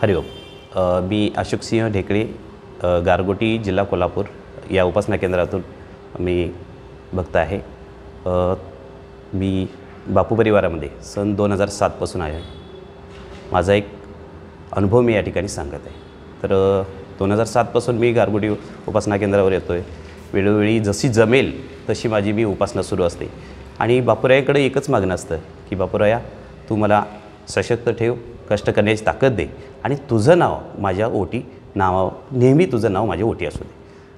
हरिओम. मी अशोकसिंह ढेकळे, गारगोटी, जिल्हा कोल्हापूर या उपासना केंद्रातून मी भक्त आहे. मी बापू परिवारामध्ये सन 2007पासून आहे. माझा एक अनुभव मी या ठिकाणी सांगत आहे. तर 2007पासून मी गारगोटी उपासना केंद्रावर येतो आहे. वेळोवेळी जशी जमेल तशी माझी मी उपासना सुरू असते आणि बापूरायाकडे एकच मागणं असतं की बापूराया, तू मला सशक्त ठेव, कष्ट करण्याची ताकद दे आणि तुझं नाव माझ्या ओटी नेहमी तुझं नाव माझ्या ओटी असू दे.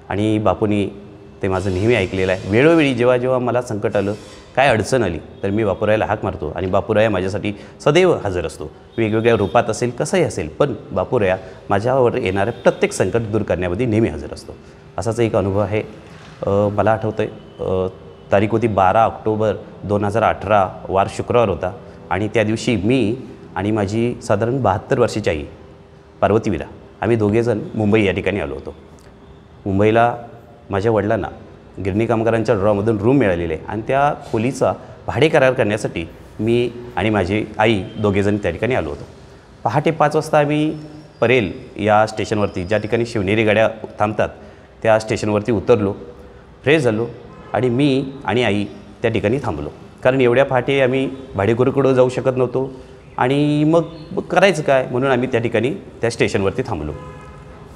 आणि बापूंनी ते माझं नेहमी ऐकलेलं आहे. वेळोवेळी जेव्हा जेव्हा मला संकट आलं, काय अडचण आली, तर मी बापूरायाला हाक मारतो आणि बापूराया माझ्यासाठी सदैव हजर असतो. वेगवेगळ्या रूपात असेल, कसंही असेल, पण बापूराया माझ्यावर येणारं प्रत्येक संकट दूर करण्यामध्ये नेहमी हजर असतो. असाच एक अनुभव आहे. मला आठवतं आहे, तारीख होती 12 ऑक्टोबर 2018, वार शुक्रवार होता आणि त्या दिवशी मी आणि माझी साधारण 72 वर्षाची आई पार्वती विरा, आम्ही दोघेजण मुंबई या ठिकाणी आलो होतो. मुंबईला माझ्या वडिलांना गिरणी कामगारांच्या ड्रॉमधून रूम मिळालेले आणि त्या खोलीचा भाडे करार करण्यासाठी मी आणि माझी आई दोघेजण त्या ठिकाणी आलो होतो. पहाटे 5 वाजता आम्ही परेल या स्टेशनवरती, ज्या ठिकाणी शिवनेरी गाड्या थांबतात, त्या स्टेशनवरती उतरलो, फ्रेश झालो आणि मी आणि आई त्या ठिकाणी थांबलो. कारण एवढ्या पहाटे आम्ही भाडेकरूकडं जाऊ शकत नव्हतो आणि मग करायचं काय, म्हणून आम्ही त्या ठिकाणी त्या स्टेशनवरती थांबलो.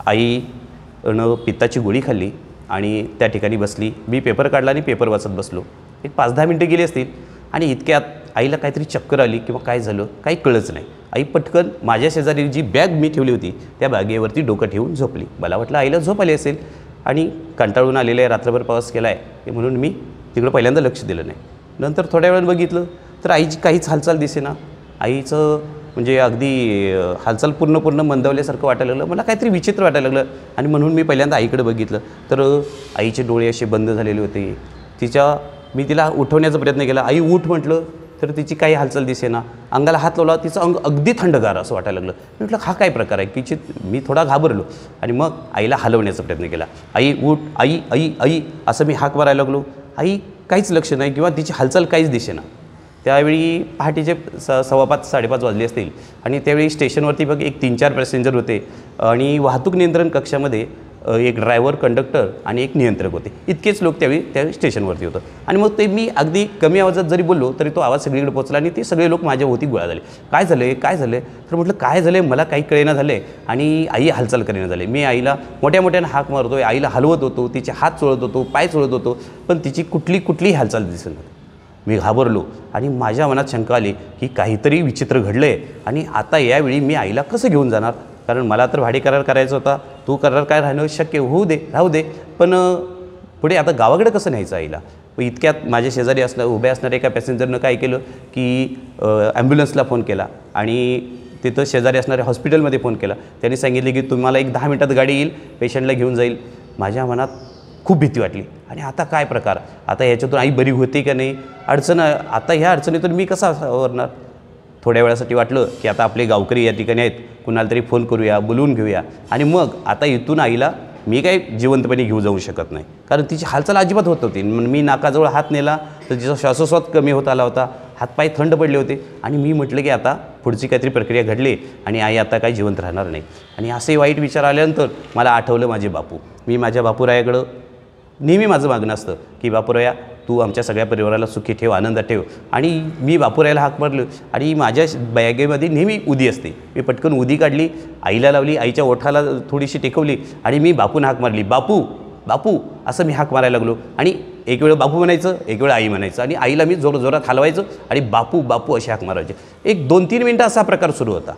आईनं पित्ताची गोळी खाल्ली आणि त्या ठिकाणी बसली. मी पेपर काढला आणि पेपर वाचत बसलो. एक 5-10 मिनटं गेली असतील आणि इतक्यात आईला काहीतरी चक्कर आली किंवा काय झालं काही कळलंच नाही. आई पटकन माझ्या शेजारी जी बॅग मी ठेवली होती त्या बॅगेवरती डोकं ठेवून झोपली. मला वाटलं आईला झोप आली असेल आणि कंटाळून आलेलं आहे, रात्रभर पाऊस केला आहे म्हणून मी तिकडं पहिल्यांदा लक्ष दिलं नाही. नंतर थोड्या वेळानं बघितलं तर आईची काहीच हालचाल दिसेना. आईचं म्हणजे अगदी हालचाल पूर्ण मंदावल्यासारखं वाटायला लागलं. मला काहीतरी विचित्र वाटायला लागलं आणि म्हणून मी पहिल्यांदा आईकडे बघितलं तर आईचे डोळे असे बंद झालेले होते. मी तिला उठवण्याचा प्रयत्न केला. आई उठ म्हटलं तर तिची काही हालचाल दिसेना. अंगाला हात लावला, तिचं अंग अगदी थंडगार असं वाटायला लागलं. मी म्हटलं हा काय प्रकार आहे की मी थोडा घाबरलो आणि मग आईला हलवण्याचा प्रयत्न केला. आई उठ, आई आई आई असं मी हाक मारायला लागलो. आई काहीच लक्ष नाही किंवा तिची हालचाल काहीच दिसेना. त्यावेळी पहाटेचे 5:15-5:30 वाजले असतील आणि त्यावेळी स्टेशनवरती बघ एक 3-4 पॅसेंजर होते आणि वाहतूक नियंत्रण कक्षामध्ये एक ड्रायव्हर, कंडक्टर आणि एक नियंत्रक होते. इतकेच लोक त्यावेळी स्टेशनवरती होतं. आणि मग ते मी अगदी कमी आवाजात जरी बोललो तरी तो आवाज सगळीकडे पोचला आणि ते सगळे लोक माझ्या भोवती गोळा झाले. काय झालं आहे, काय झालं आहे? तर म्हटलं काय झालं आहे, मला काही कळेना झालं आहे आणि आई हालचाल करेना झाली. मी आईला मोठ्याने हाक मारतो आहे, आईला हलवत होतो, तिचे हात चोळत होतो, पाय चोळत होतो, पण तिची कुठलीही हालचाल दिसत नव्हती. मी घाबरलो आणि माझ्या मनात शंका आली की काहीतरी विचित्र घडलं आहे आणि आता यावेळी मी आईला कसं घेऊन जाणार, कारण मला तर भाडे करार करायचा होता. तो करार काय राहणं शक्य राहू दे, पण पुढे आता गावाकडे कसं न्यायचं आईला. इतक्यात माझ्या शेजारी उभ्या असणाऱ्या एका पॅसेंजरनं काय केलं की ॲम्ब्युलन्सला फोन केला आणि तिथं शेजारी असणाऱ्या हॉस्पिटलमध्ये फोन केला. त्यांनी सांगितले की तुम्हाला एक 10 मिनटात गाडी येईल, पेशंटला घेऊन जाईल. माझ्या मनात खूप भीती वाटली आणि आता काय प्रकार, आता याच्यातून आई बरी होते का नाही, आता ह्या अडचणीतून मी कसा सावरणार. थोड्या वेळासाठी वाटलं की आता आपले गावकरी या ठिकाणी आहेत, कुणाला तरी फोन करूया, बोलवून घेऊया आणि मग आता इथून आईला मी काही जिवंतपणे घेऊ जाऊ शकत नाही, कारण तिची हालचाल अजिबात होत होती. मी नाकाजवळ हात नेला तर तिचा श्वासोश्वास कमी होत आला होता, हातपाय थंड पडले होते आणि मी म्हटलं की आता पुढची काहीतरी प्रक्रिया घडली आणि आई आता काही जिवंत राहणार नाही. आणि असे वाईट विचार आल्यानंतर मला आठवलं माझे बापू. मी माझ्या बापूरायाकडं नेहमी माझं मागणं असतं की बापूराया, तू आमच्या सगळ्या परिवाराला सुखी ठेव, आनंदात ठेव. आणि मी बापूरायाला हाक मारलं आणि माझ्या बॅगेमध्ये नेहमी उदी असते. मी पटकन उदी काढली, आईला लावली, आईच्या ओठाला थोडीशी टेकवली आणि मी बापूंना हाक मारली. बापू बापू असं मी हाक मारायला लागलो आणि एक वेळ बापू म्हणायचं, एक वेळ आई म्हणायचं आणि आईला मी जोरात हलवायचं आणि बापू बापू असे हाक मारायचे. एक 2-3 मिनटं असा प्रकार सुरू होता.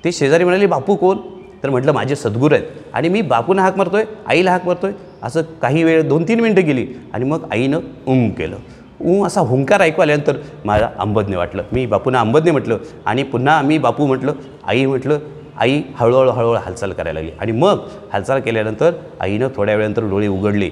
ते शेजारी म्हणाले, बापू कोण, तर म्हटलं माझे सद्गुरू आहेत. आणि मी बापूंना हाक मारतोय, आईला हाक मारतोय. असं काही वेळ 2-3 मिनटं गेली आणि मग आईनं केलं. असा हुंकार ऐकू आल्यानंतर मला अंबज्ञ वाटलं. मी बापूंना अंबज्ञ म्हटलं आणि पुन्हा मी बापू म्हटलं, आई म्हटलं. आई हळूहळू हालचाल करायला लागली आणि मग हालचाल केल्यानंतर आईनं थोड्या वेळानंतर डोळे उघडले.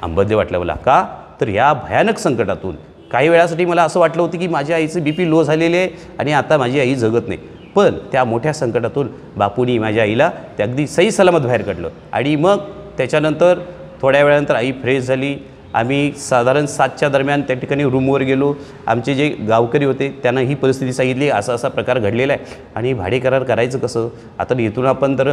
अंबज्ञ वाटलं मला. का तर या भयानक संकटातून काही वेळासाठी मला असं वाटलं होतं की माझ्या आईचं BP लो झालेले आहे आणि आता माझी आई जगत नाही. पण त्या मोठ्या संकटातून बापूंनी माझ्या आईला ते अगदी सही सलामत बाहेर काढलं आणि मग त्याच्यानंतर थोड्या वेळानंतर आई फ्रेश झाली आम्ही साधारण 7च्या दरम्यान त्या ठिकाणी रूमवर गेलो. आमचे जे गावकरी होते त्यांना ही परिस्थिती सांगितली, असा असा प्रकार घडलेला आहे आणि भाडे करार करायचं कसं. आता इथून आपण तर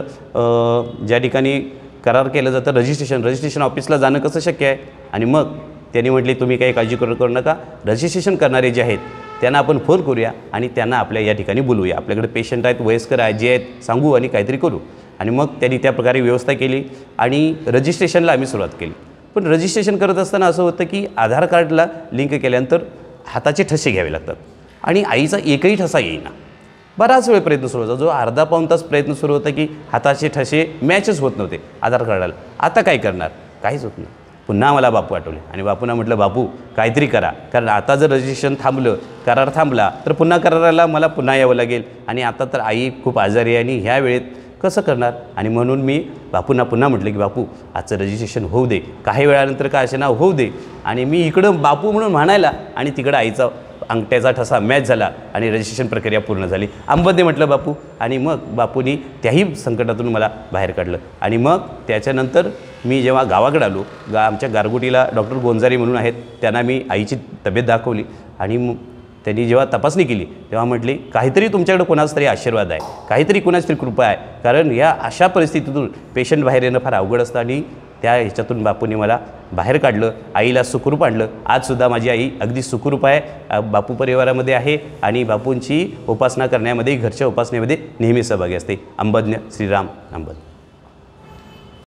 ज्या ठिकाणी करार केलं जातं रजिस्ट्रेशन ऑफिसला जाणं कसं शक्य आहे. आणि मग त्यांनी म्हटले तुम्ही काही काळजी करू नका, रजिस्ट्रेशन करणारे जे आहेत त्यांना आपण फोन करूया आणि त्यांना आपल्या या ठिकाणी बोलवूया. आपल्याकडे पेशंट आहेत, वयस्कर आजी आहेत, सांगू आणि काहीतरी करू. आणि मग त्यांनी त्या प्रकारे व्यवस्था केली आणि रजिस्ट्रेशनला आम्ही सुरुवात केली. पण रजिस्ट्रेशन करत असताना असं होतं की आधार कार्डला लिंक केल्यानंतर हाताचे ठसे घ्यावे लागतात आणि आईचा एकही ठसा येईना. बराच वेळ प्रयत्न सुरू होता, जो अर्धा पाऊण तास प्रयत्न सुरू होता की हाताचे ठसे मॅचच होत नव्हते आधार कार्डाला. आता काय करणार, काहीच होत नाही. पुन्हा मला बापू आठवले आणि बापूंना म्हटलं बापू काहीतरी करा, कारण आता जर रजिस्ट्रेशन थांबलं, करार थांबला तर पुन्हा कराराला मला पुन्हा यावं लागेल आणि आता तर आई खूप आजारी आहे आणि ह्या वेळेत कसं करणार. आणि म्हणून मी बापूंना पुन्हा म्हटलं की बापू आजचं रजिस्ट्रेशन होऊ दे, काही वेळानंतर काय असे ना होऊ दे. आणि मी इकडं बापू म्हणून म्हणायला आणि तिकडं आईचा अंगठ्याचा ठसा मॅच झाला आणि रजिस्ट्रेशन प्रक्रिया पूर्ण झाली. अंबदने म्हटलं बापू आणि मग बापूंनी त्याही संकटातून मला बाहेर काढलं. आणि मग त्याच्यानंतर मी जेव्हा गावाकडे आलो, आमच्या गारगोटीला डॉक्टर गोंजारी म्हणून आहेत, त्यांना मी आईची तब्येत दाखवली आणि त्यांनी जेव्हा तपासणी केली तेव्हा म्हटले काहीतरी तुमच्याकडे कोणाचा तरी आशीर्वाद आहे, काहीतरी कोणाची तरी कृपा आहे, कारण या अशा परिस्थितीतून पेशंट बाहेर येणं फार अवघड असतं. आणि त्या ह्याच्यातून बापूंनी मला बाहेर काढलं, आईला सुखरूप आणलं. आजसुद्धा माझी आई अगदी सुखरूप आहे, बापू परिवारामध्ये आहे आणि बापूंची उपासना करण्यामध्ये, घरच्या उपासनेमध्ये नेहमी सहभागी असते. अंबज्ञ श्रीराम अंबद.